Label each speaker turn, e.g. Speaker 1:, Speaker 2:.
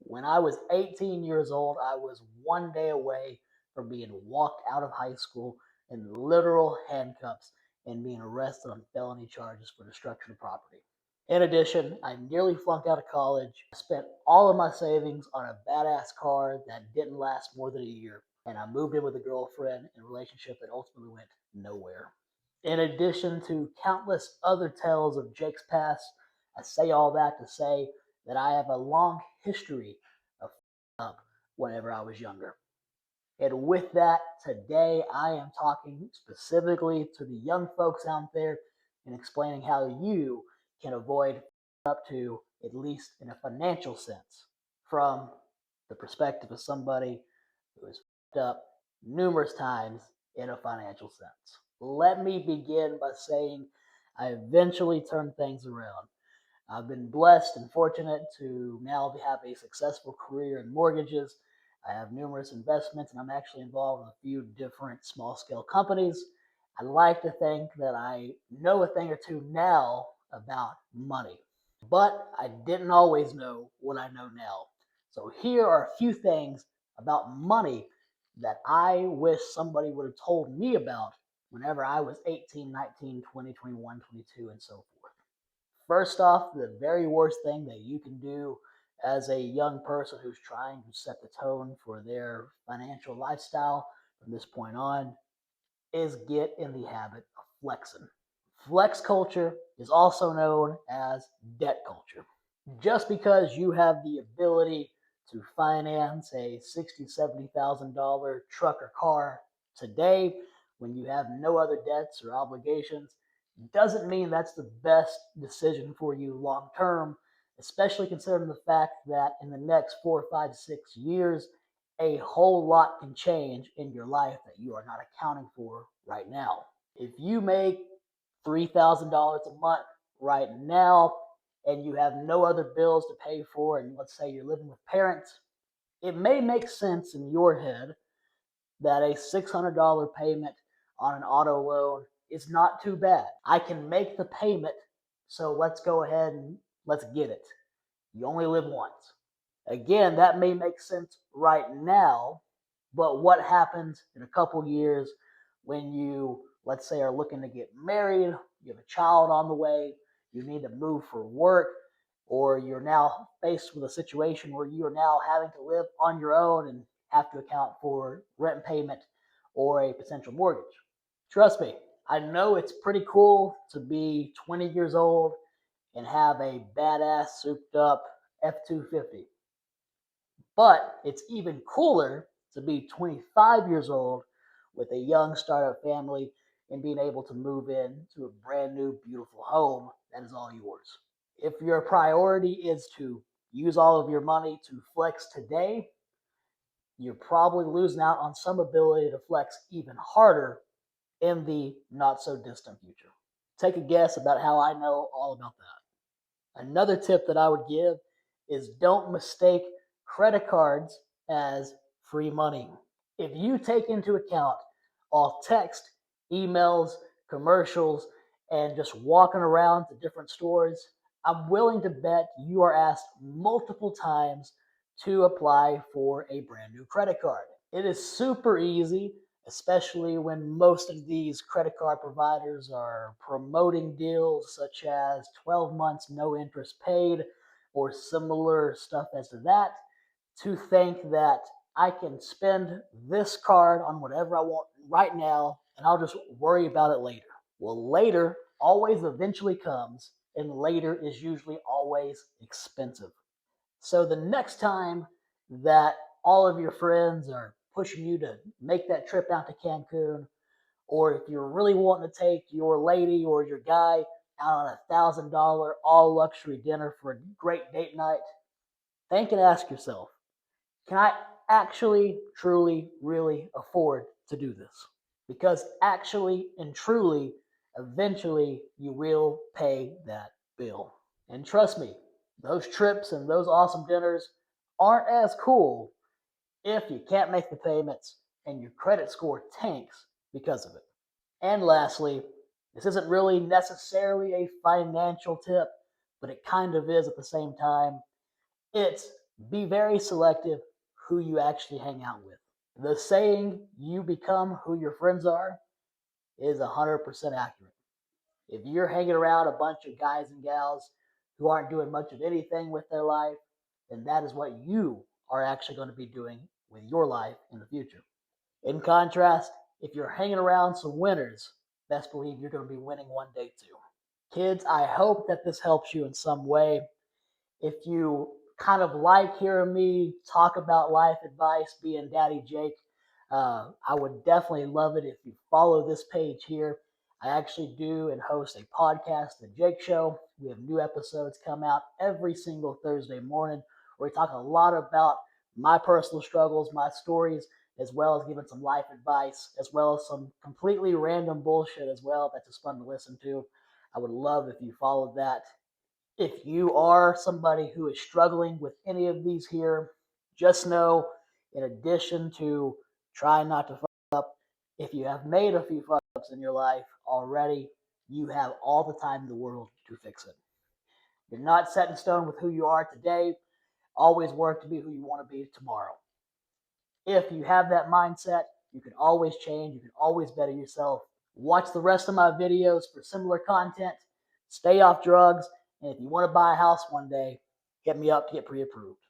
Speaker 1: When I was 18 years old, I was one day away from being walked out of high school in literal handcuffs and being arrested on felony charges for destruction of property. In addition, I nearly flunked out of college, spent all of my savings on a badass car that didn't last more than a year, and I moved in with a girlfriend in a relationship that ultimately went nowhere. In addition to countless other tales of Jake's past, I say all that to say that I have a long history of up whenever I was younger. And with that, today I am talking specifically to the young folks out there and explaining how you can avoid up to, at least in a financial sense, from the perspective of somebody who has up numerous times in a financial sense. Let me begin by saying I eventually turned things around. I've been blessed and fortunate to now have a successful career in mortgages. I have numerous investments, and I'm actually involved in a few different small scale companies. I like to think that I know a thing or two now about money, but I didn't always know what I know now. So here are a few things about money that I wish somebody would have told me about whenever I was 18, 19, 20, 21, 22, and so forth. First off, the very worst thing that you can do as a young person who's trying to set the tone for their financial lifestyle from this point on is get in the habit of flexing. Flex culture is also known as debt culture. Just because you have the ability to finance a $60,000, $70,000 truck or car today when you have no other debts or obligations doesn't mean that's the best decision for you long term, especially considering the fact that in the next 4, 5, 6 years, a whole lot can change in your life that you are not accounting for right now. If you make $3,000 a month right now and you have no other bills to pay for, and let's say you're living with parents, it may make sense in your head that a $600 payment on an auto loan is not too bad. I can make the payment, so let's go ahead and let's get it. You only live once. Again, that may make sense right now, but what happens in a couple years when you, let's say, are looking to get married, you have a child on the way, you need to move for work, or you're now faced with a situation where you are now having to live on your own and have to account for rent payment or a potential mortgage. Trust me, I know it's pretty cool to be 20 years old and have a badass souped up F 250. But it's even cooler to be 25 years old with a young startup family and being able to move in to a brand new, beautiful home that is all yours. If your priority is to use all of your money to flex today, you're probably losing out on some ability to flex even harder in the not so distant future. Take a guess about how I know all about that. Another tip that I would give is don't mistake credit cards as free money. If you take into account all text, emails, commercials, and just walking around to different stores, I'm willing to bet you are asked multiple times to apply for a brand new credit card. It is super easy, especially when most of these credit card providers are promoting deals such as 12 months no interest paid or similar stuff as to that, to think that I can spend this card on whatever I want right now and I'll just worry about it later. Well, later always eventually comes, and later is usually always expensive. So the next time that all of your friends are pushing you to make that trip out to Cancun, or if you're really wanting to take your lady or your guy out on $1,000 all luxury dinner for a great date night, think and ask yourself, can I actually, truly, really afford to do this? Because actually and truly, eventually you will pay that bill. And trust me, those trips and those awesome dinners aren't as cool if you can't make the payments and your credit score tanks because of it. And lastly, this isn't really necessarily a financial tip, but it kind of is at the same time. It's Be very selective who you actually hang out with. The saying, you become who your friends are, is 100% accurate. If you're hanging around a bunch of guys and gals who aren't doing much of anything with their life, then that is what you are actually going to be doing with your life in the future. In contrast, if you're hanging around some winners, best believe you're going to be winning one day too. Kids, I hope that this helps you in some way. If you kind of like hearing me talk about life advice, being Daddy Jake, I would definitely love it if you follow this page here. I actually do and host a podcast, The Jake Show. We have new episodes come out every single Thursday morning where we talk a lot about my personal struggles, my stories, as well as giving some life advice, as well as some completely random bullshit as well that's just fun to listen to. I would love if you followed that. If you are somebody who is struggling with any of these here, just know, in addition to trying not to fuck up, if you have made a few fuck ups in your life already, you have all the time in the world to fix it. You're not set in stone with who you are today. Always work to be who you want to be tomorrow. If you have that mindset, you can always change. You can always better yourself. Watch the rest of my videos for similar content. Stay off drugs. And if you want to buy a house one day, hit me up to get pre-approved.